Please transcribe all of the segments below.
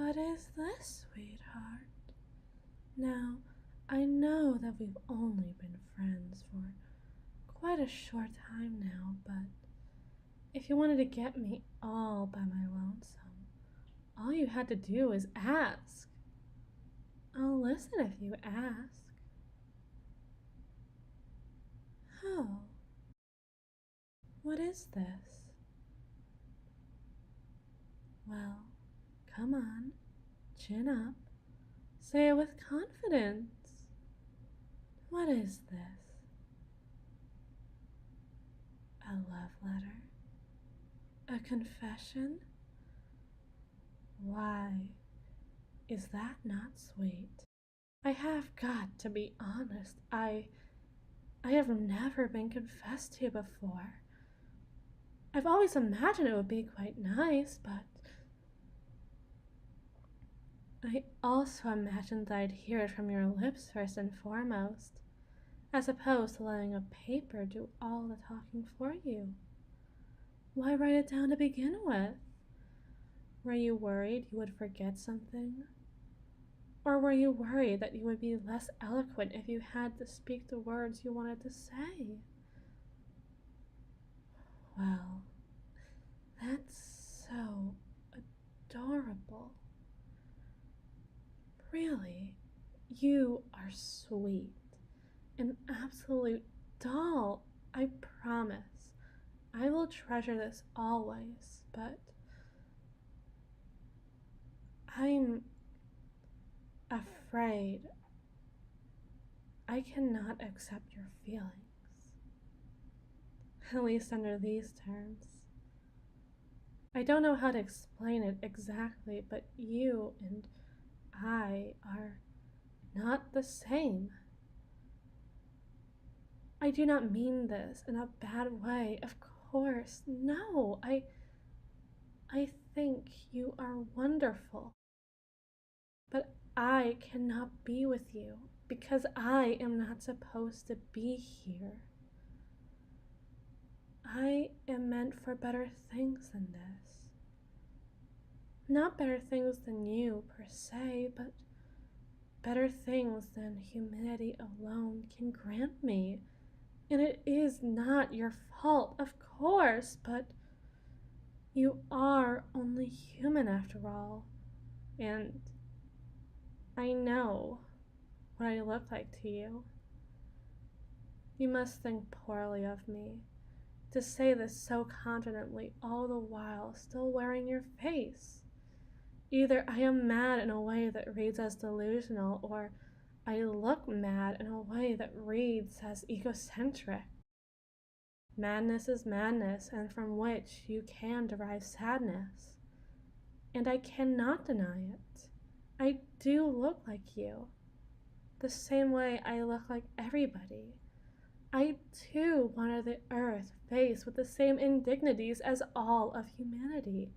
What is this, sweetheart? Now, I know that we've only been friends for quite a short time now, but if you wanted to get me all by my lonesome, all you had to do is ask. I'll listen if you ask. Oh, what is this? Well, come on, chin up, say it with confidence. What is this? A love letter? A confession? Why, is that not sweet? I have got to be honest. I have never been confessed to before. I've always imagined it would be quite nice, but I also imagined that I'd hear it from your lips first and foremost, as opposed to letting a paper do all the talking for you. Why write it down to begin with? Were you worried you would forget something? Or were you worried that you would be less eloquent if you had to speak the words you wanted to say? Well, that's so adorable. Really, you are sweet. An absolute doll, I promise. I will treasure this always, but I'm afraid I cannot accept your feelings. At least under these terms. I don't know how to explain it exactly, but you and I are not the same. I do not mean this in a bad way, of course. No, I think you are wonderful. But I cannot be with you because I am not supposed to be here. I am meant for better things than this. Not better things than you, per se, but better things than humanity alone can grant me. And it is not your fault, of course, but you are only human after all. And I know what I look like to you. You must think poorly of me to say this so confidently all the while still wearing your face. Either I am mad in a way that reads as delusional, or I look mad in a way that reads as egocentric. Madness is madness, and from which you can derive sadness. And I cannot deny it. I do look like you, the same way I look like everybody. I too wander the earth faced with the same indignities as all of humanity,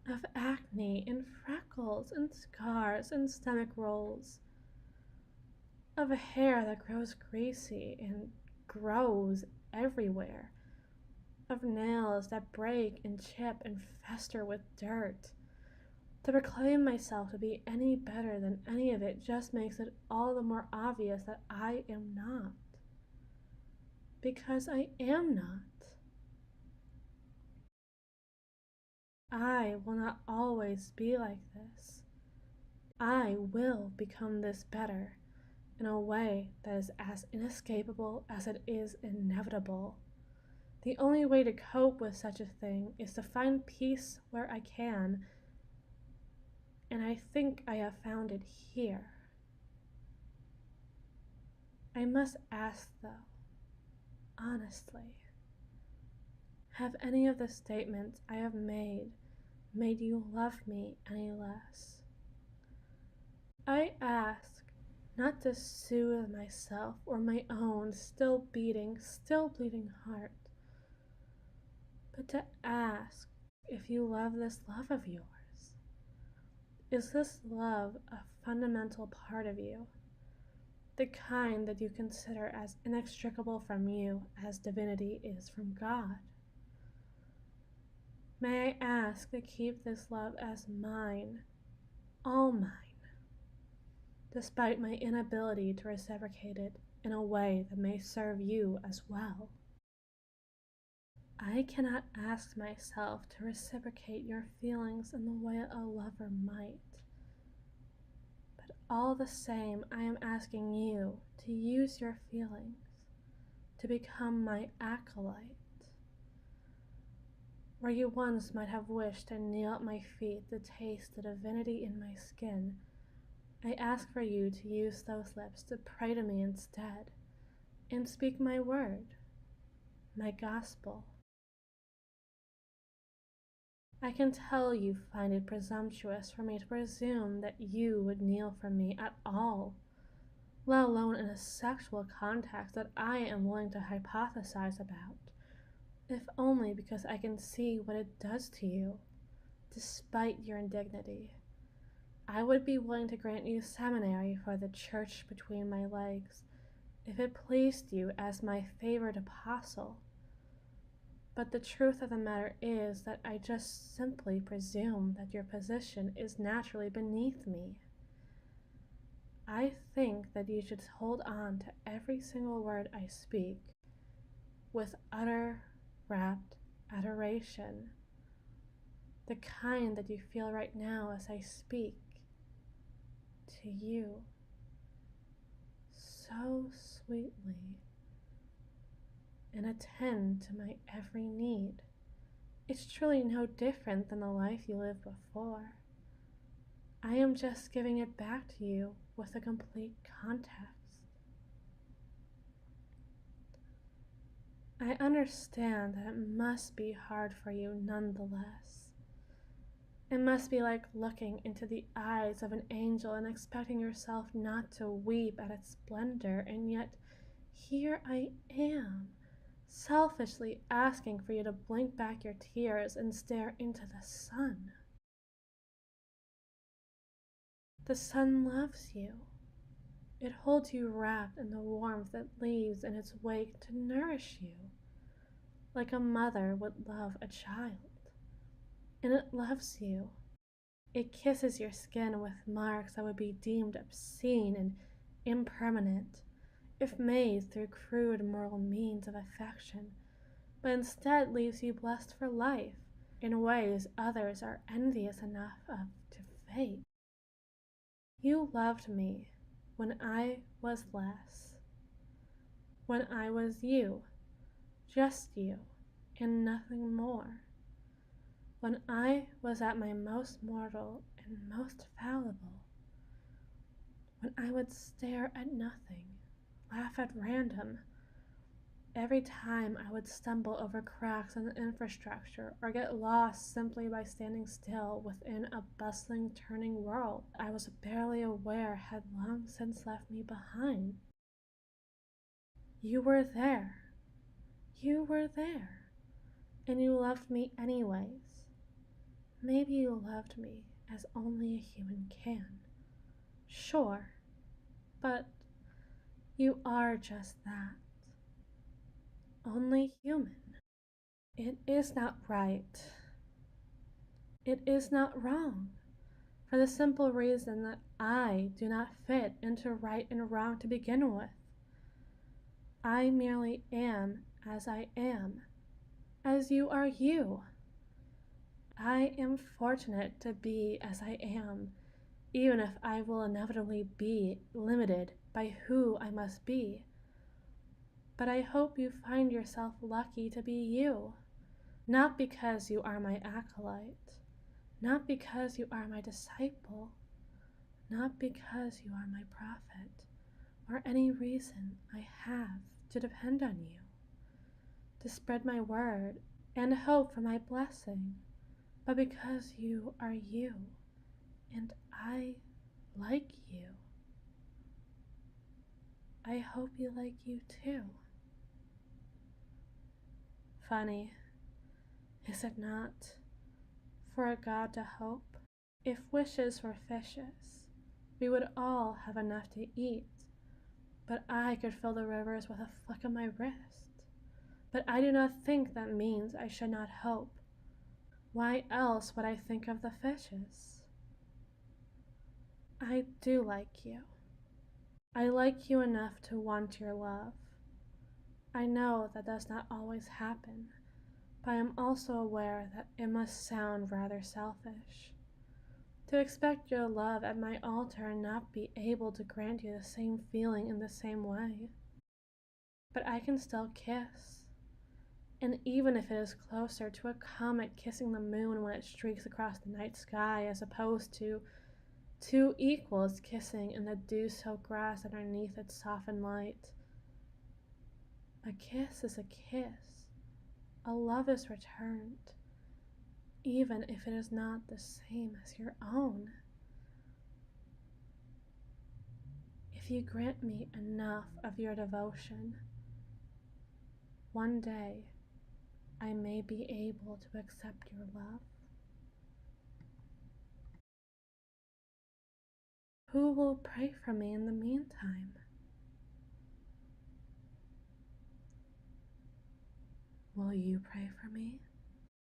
of acne and freckles and scars and stomach rolls, of a hair that grows greasy and grows everywhere, of nails that break and chip and fester with dirt. To proclaim myself to be any better than any of it just makes it all the more obvious that I am not. Because I am not. I will not always be like this. I will become this better in a way that is as inescapable as it is inevitable. The only way to cope with such a thing is to find peace where I can, and I think I have found it here. I must ask, though, honestly, have any of the statements I have made you love me any less? I ask not to soothe myself or my own still bleeding heart, but to ask if you love this love of yours. Is this love a fundamental part of you? The kind that you consider as inextricable from you as divinity is from God? May I ask to keep this love as mine all mine, despite my inability to reciprocate it in a way that may serve you as well. I cannot ask myself to reciprocate your feelings in the way a lover might. But all the same, I am asking you to use your feelings to become my acolyte. Where you once might have wished to kneel at my feet to taste the divinity in my skin, I ask for you to use those lips to pray to me instead, and speak my word, my gospel. I can tell you find it presumptuous for me to presume that you would kneel for me at all, let alone in a sexual context that I am willing to hypothesize about, if only because I can see what it does to you, despite your indignity. I would be willing to grant you seminary for the church between my legs, if it pleased you as my favored apostle. But the truth of the matter is that I just simply presume that your position is naturally beneath me. I think that you should hold on to every single word I speak with utter, rapt adoration, the kind that you feel right now as I speak to you so sweetly, and attend to my every need. It's truly no different than the life you lived before. I am just giving it back to you with a complete context. I understand that it must be hard for you nonetheless. It must be like looking into the eyes of an angel and expecting yourself not to weep at its splendor, and yet here I am, selfishly asking for you to blink back your tears and stare into the sun. The sun loves you. It holds you wrapped in the warmth it leaves in its wake to nourish you, like a mother would love a child. And it loves you. It kisses your skin with marks that would be deemed obscene and impermanent if made through crude moral means of affection, but instead leaves you blessed for life in ways others are envious enough of to fake. You loved me when I was less, when I was you, just you, and nothing more, when I was at my most mortal and most fallible, when I would stare at nothing, laugh at random, every time I would stumble over cracks in the infrastructure or get lost simply by standing still within a bustling, turning world I was barely aware had long since left me behind. You were there. You were there. And you loved me anyways. Maybe you loved me as only a human can. Sure, but you are just that. Only human. It is not right. It is not wrong, for the simple reason that I do not fit into right and wrong to begin with. I merely am as I am, as you are you. I am fortunate to be as I am, even if I will inevitably be limited by who I must be. But I hope you find yourself lucky to be you, not because you are my acolyte, not because you are my disciple, not because you are my prophet, or any reason I have to depend on you, to spread my word and hope for my blessing, but because you are you, and I like you. I hope you like you too. Funny, is it not, for a god to hope? If wishes were fishes, we would all have enough to eat, but I could fill the rivers with a flick of my wrist. But I do not think that means I should not hope. Why else would I think of the fishes? I do like you. I like you enough to want your love. I know that does not always happen, but I am also aware that it must sound rather selfish. To expect your love at my altar and not be able to grant you the same feeling in the same way. But I can still kiss. And even if it is closer to a comet kissing the moon when it streaks across the night sky as opposed to two equals kissing in the dew-soaked grass underneath its softened light, a kiss is a kiss. A love is returned, even if it is not the same as your own. If you grant me enough of your devotion, one day I may be able to accept your love. Who will pray for me in the meantime? Will you pray for me?